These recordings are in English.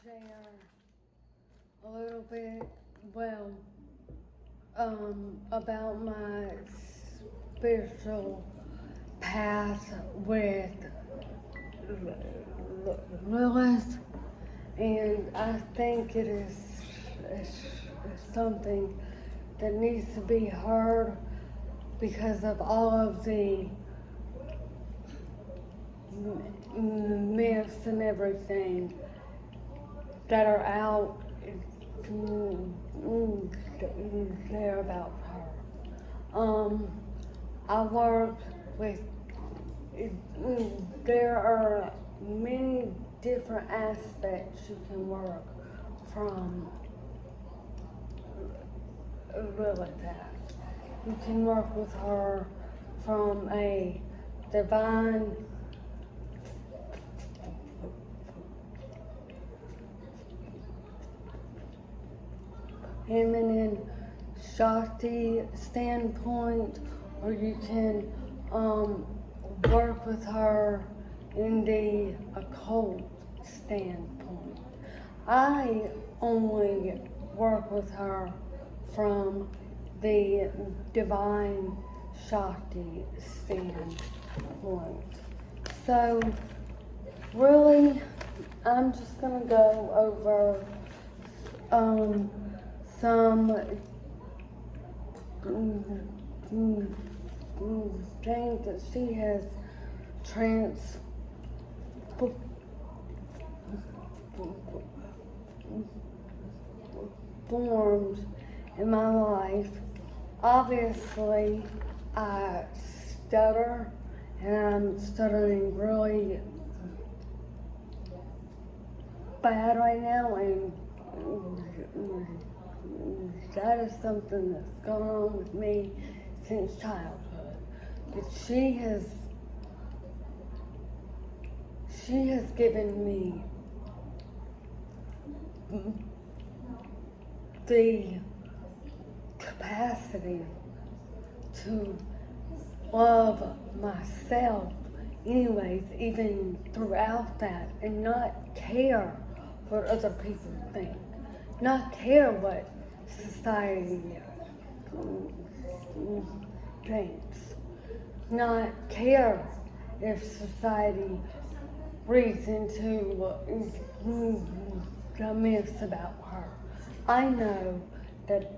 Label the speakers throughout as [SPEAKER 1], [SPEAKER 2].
[SPEAKER 1] share a little bit, about my spiritual path with Lilith, and I think it is something that needs to be heard because of all of the myths and everything that are out there about her. I work with, there are many different aspects you can work from Lilith at. You can work with her from a divine feminine Shakti standpoint, or you can work with her in the occult standpoint. I only work with her from the divine Shakti standpoint. So really, I'm just gonna go over some things that she has transformed in my life. Obviously, I stutter, and I'm stuttering really bad right now, and that is something that's gone on with me since childhood. But she has given me the capacity to love myself anyways, even throughout that, and not care what other people think. Not care what society thinks. Not care if society reads into the myths about her. I know that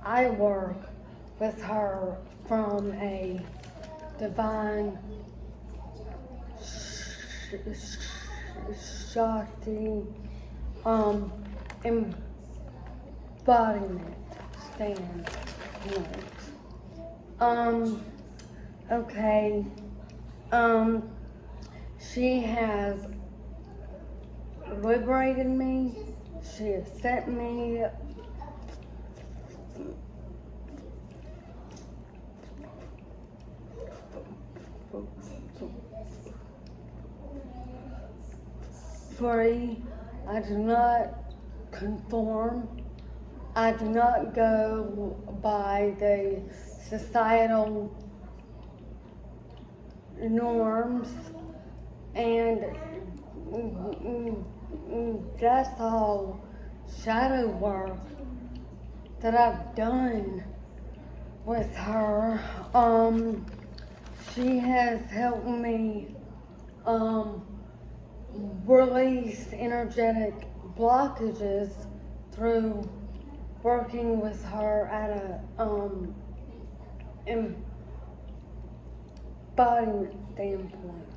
[SPEAKER 1] I work with her from a divine Shakti embodiment standpoint. Okay. She has liberated me. She has set me free. I do not conform. I do not go by the societal norms, and that's all shadow work that I've done with her. She has helped me release energetic blockages through working with her at a embodiment standpoint.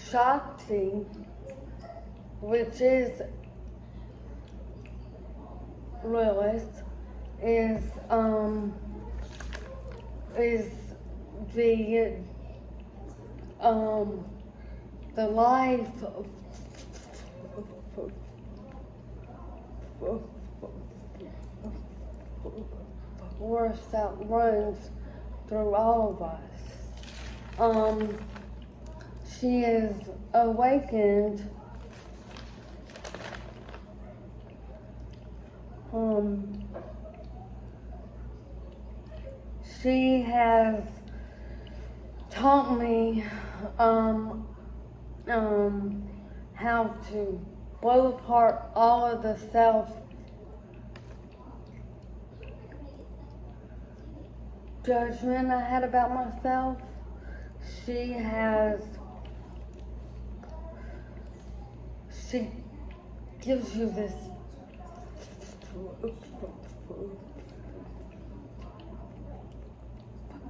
[SPEAKER 1] Shakti, which is Lilith, is the life force that runs through all of us. She is awakened she has taught me how to blow apart all of the self-judgment I had about myself. She gives you this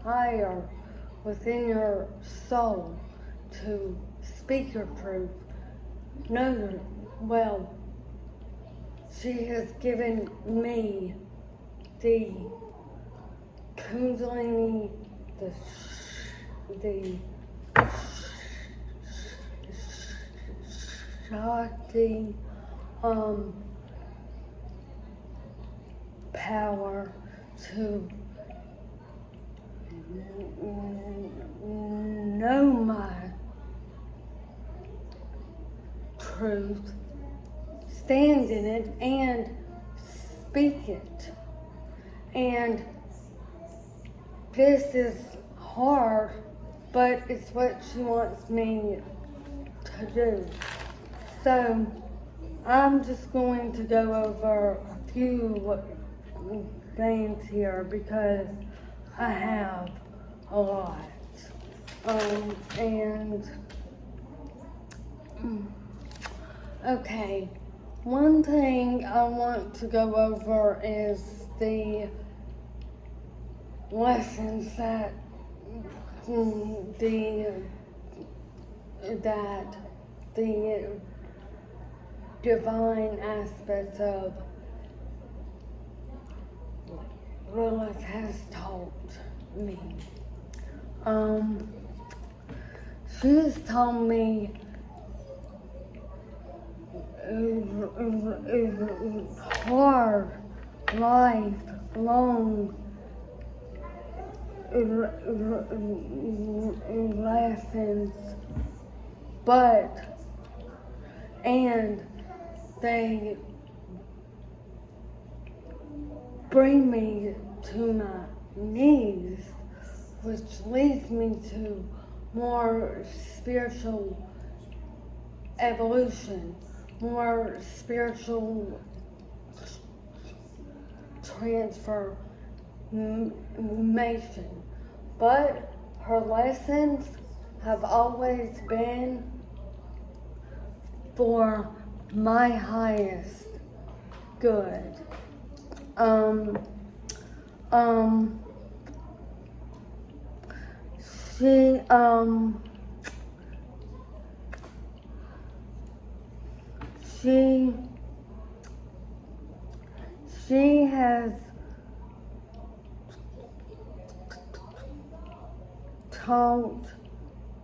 [SPEAKER 1] fire within your soul to speak your truth. She has given me the kundalini, the Shakti power to know my truth, stand in it, and speak it. And this is hard, but it's what she wants me to do. So I'm just going to go over a few things here because I have a lot. Okay, one thing I want to go over is the lessons that the divine aspects of Lilith has taught me. She has taught me hard, lifelong lessons, and they bring me to my knees, which leads me to more spiritual evolution, more spiritual transformation. But her lessons have always been for my highest good. She has taught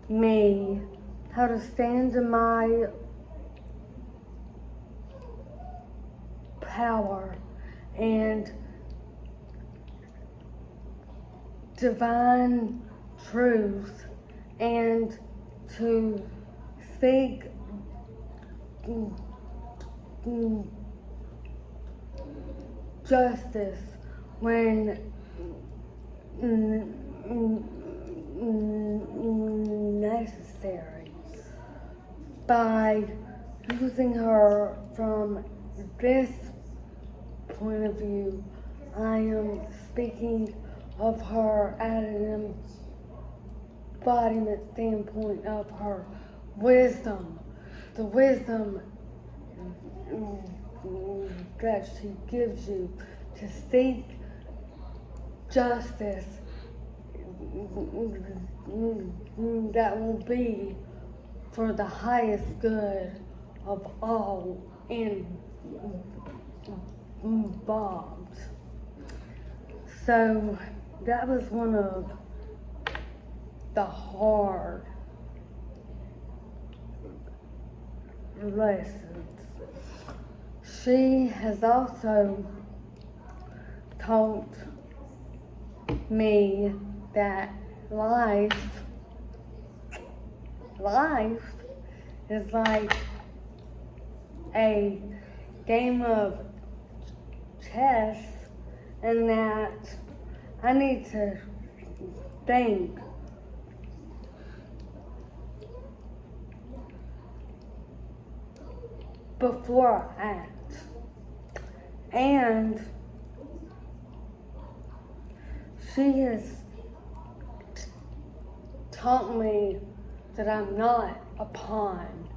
[SPEAKER 1] me how to stand in my power and divine truth, and to seek justice when necessary. By using her from this point of view, I am speaking of her at an embodiment standpoint of her wisdom, the wisdom that she gives you to seek justice that will be for the highest good of all involved. So that was one of the hard lessons. She has also taught me that life is like a game of chess, and that I need to think before I act. And she has taught me that I'm not a pawn,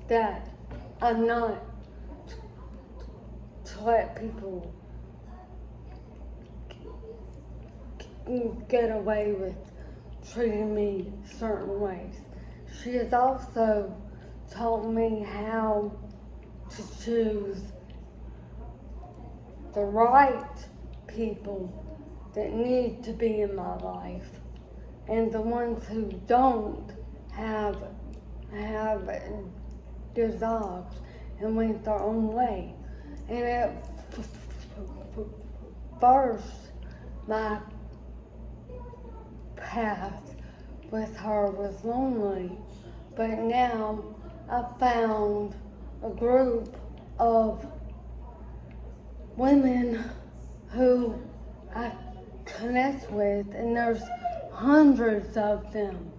[SPEAKER 1] that I'm not to let people get away with treating me certain ways. She has also taught me how to choose the right people that need to be in my life, and the ones who don't have dissolved and went their own way. And at first, my path with her was lonely, but now I've found a group of women who I connect with, and there's hundreds of them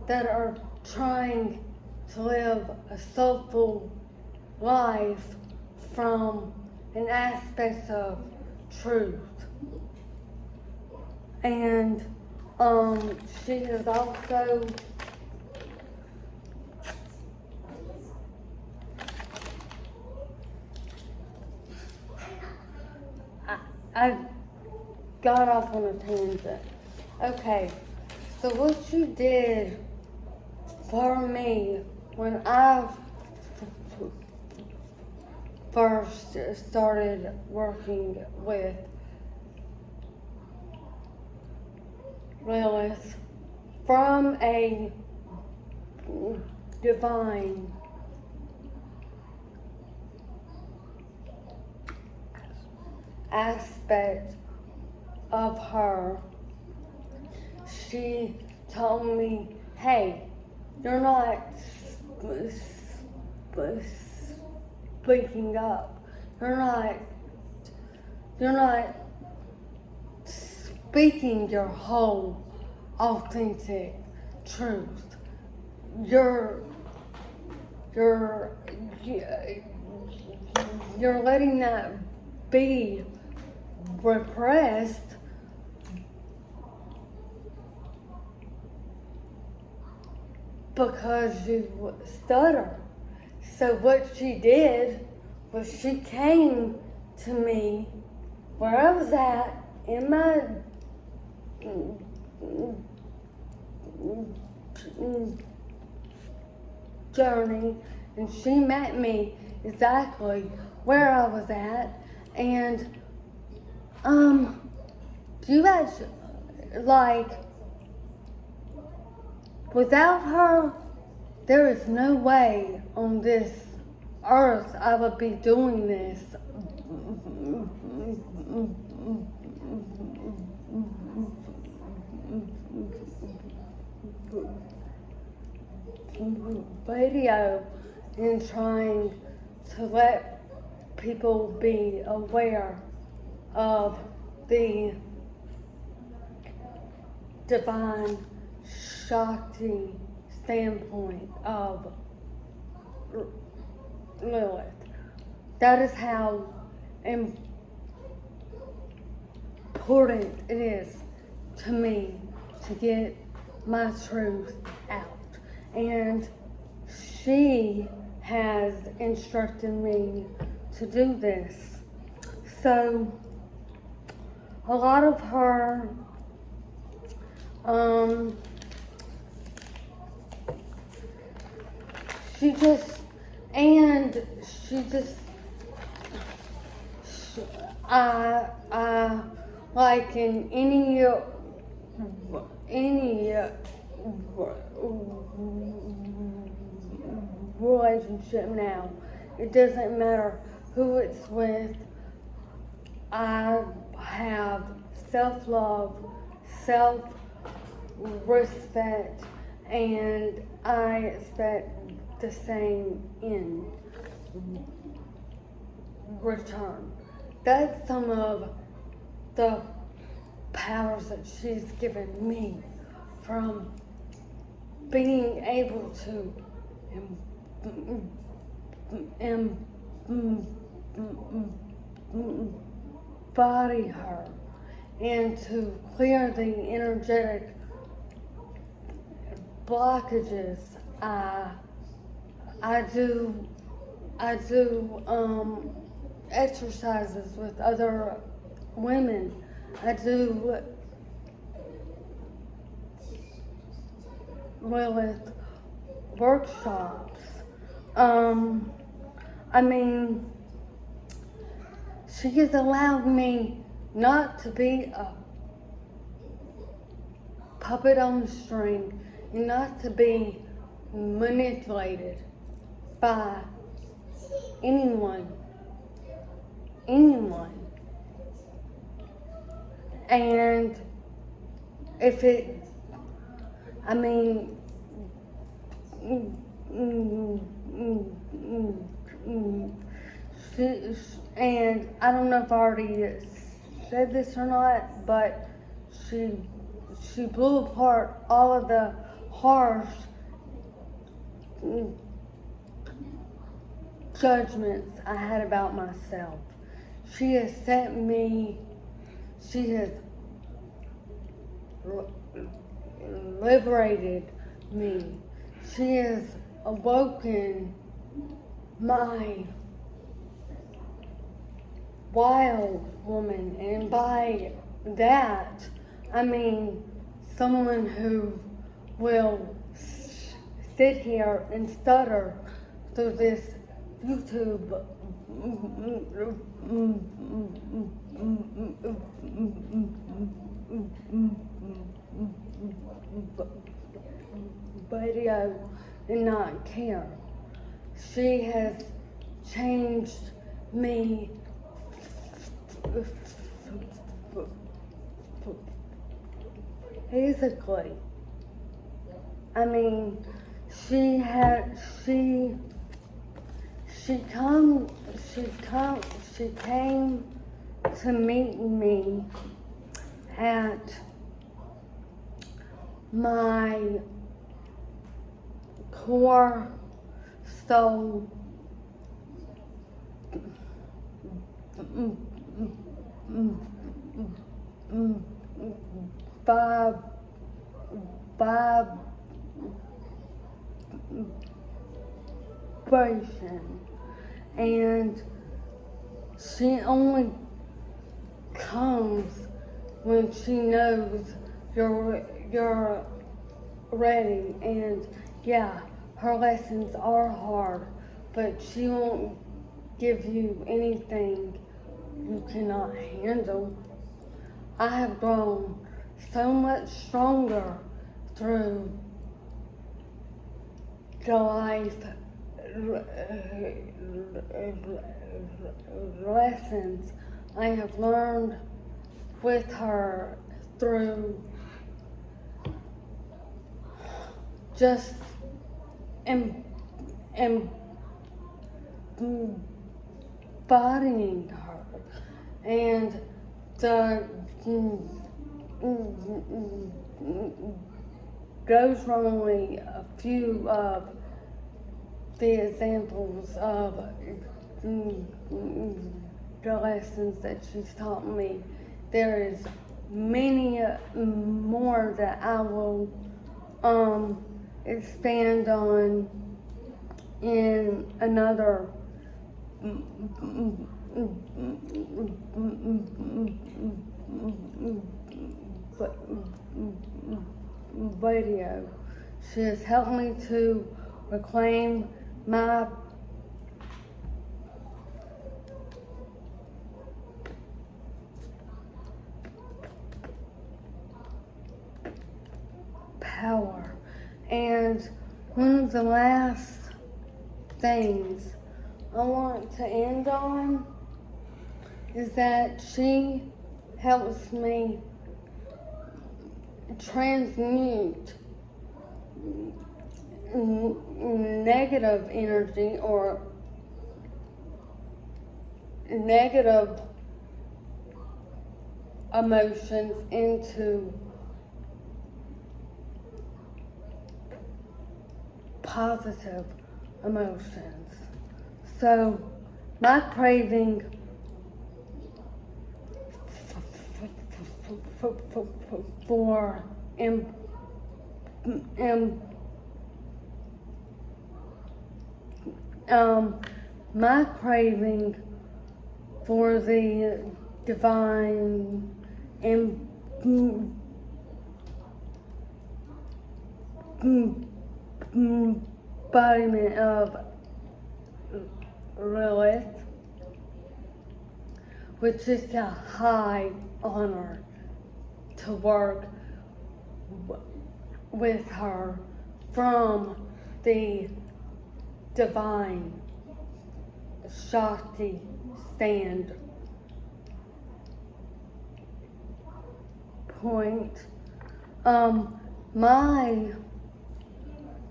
[SPEAKER 1] that are trying to live a soulful life from an aspect of truth. And she has also I got off on a tangent. Okay, so what you did for me when I first started working with Lilith from a divine aspect of her, she told me, hey, you're not speaking up. You're not speaking your whole authentic truth. You're letting that be repressed because you stutter. So what she did was she came to me where I was at in my journey, and she met me exactly where I was at. And you guys, like, without her, there is no way on this earth I would be doing this video and trying to let people be aware of the divine Shakti standpoint of Lilith. That is how important it is to me to get my truth out. And she has instructed me to do this. So a lot of her I like in any relationship now, it doesn't matter who it's with, I have self-love, self-respect, and I expect the same in return. That's some of the powers that she's given me from being able to embody her and to clear the energetic blockages. I do exercises with other women. I do Lilith workshops. I mean, she has allowed me not to be a puppet on a string and not to be manipulated by anyone. And if it, I mean, and I don't know if I already said this or not, but she blew apart all of the harsh judgments I had about myself. She has liberated me. She has awoken my wild woman, and by that, I mean someone who will sit here and stutter through this YouTube video and not care. She has changed me physically. I mean, she came to meet me at my core soul vibration, and she only comes when she knows you're ready. And yeah, her lessons are hard, but she won't give you anything you cannot handle. I have grown so much stronger through the life lessons I have learned with her through just embodying her, and those are only a few of the examples of the lessons that she's taught me. There is many more that I will expand on in another video. She has helped me to reclaim my power. And one of the last things I want to end on is that she helps me transmute negative energy or negative emotions into positive emotions. So my craving for my craving for the divine embodiment of Lilith, which is a high honor to work with her from the divine Shakti standpoint.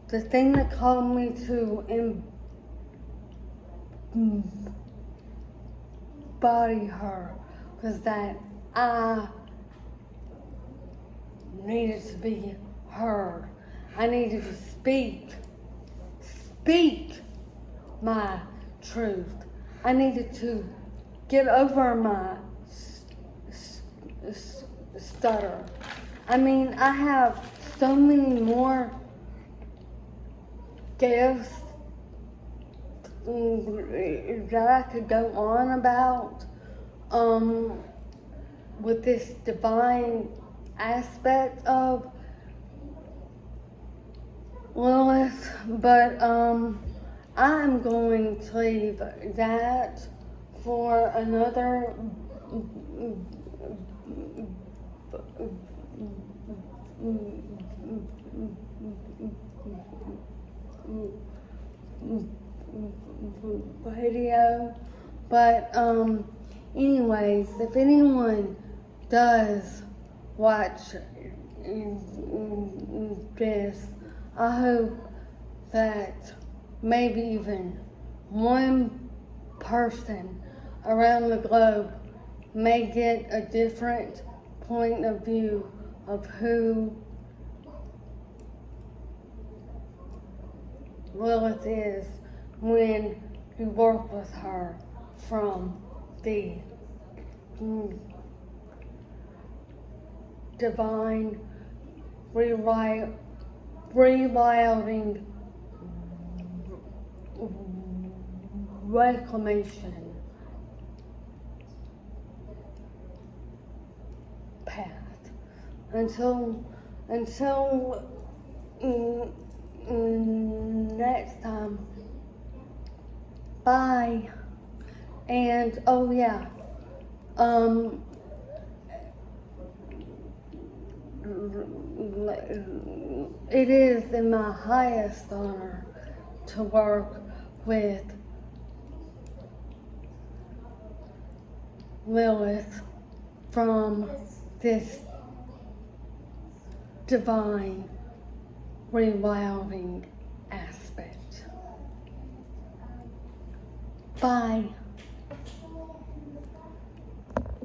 [SPEAKER 1] The thing that called me to embody her was that I needed to be heard. I needed to speak my truth. I needed to get over my stutter. I mean, I have so many more gifts that I could go on about with this divine aspect of Lilith, but I'm going to leave that for another video. But anyways, if anyone does watch this, I hope that maybe even one person around the globe may get a different point of view of who Lilith is when you work with her from the divine ReWilding Reclamation path. Until next time, bye. And oh yeah, it is in my highest honor to work with Lilith from this divine rewilding aspect. Bye.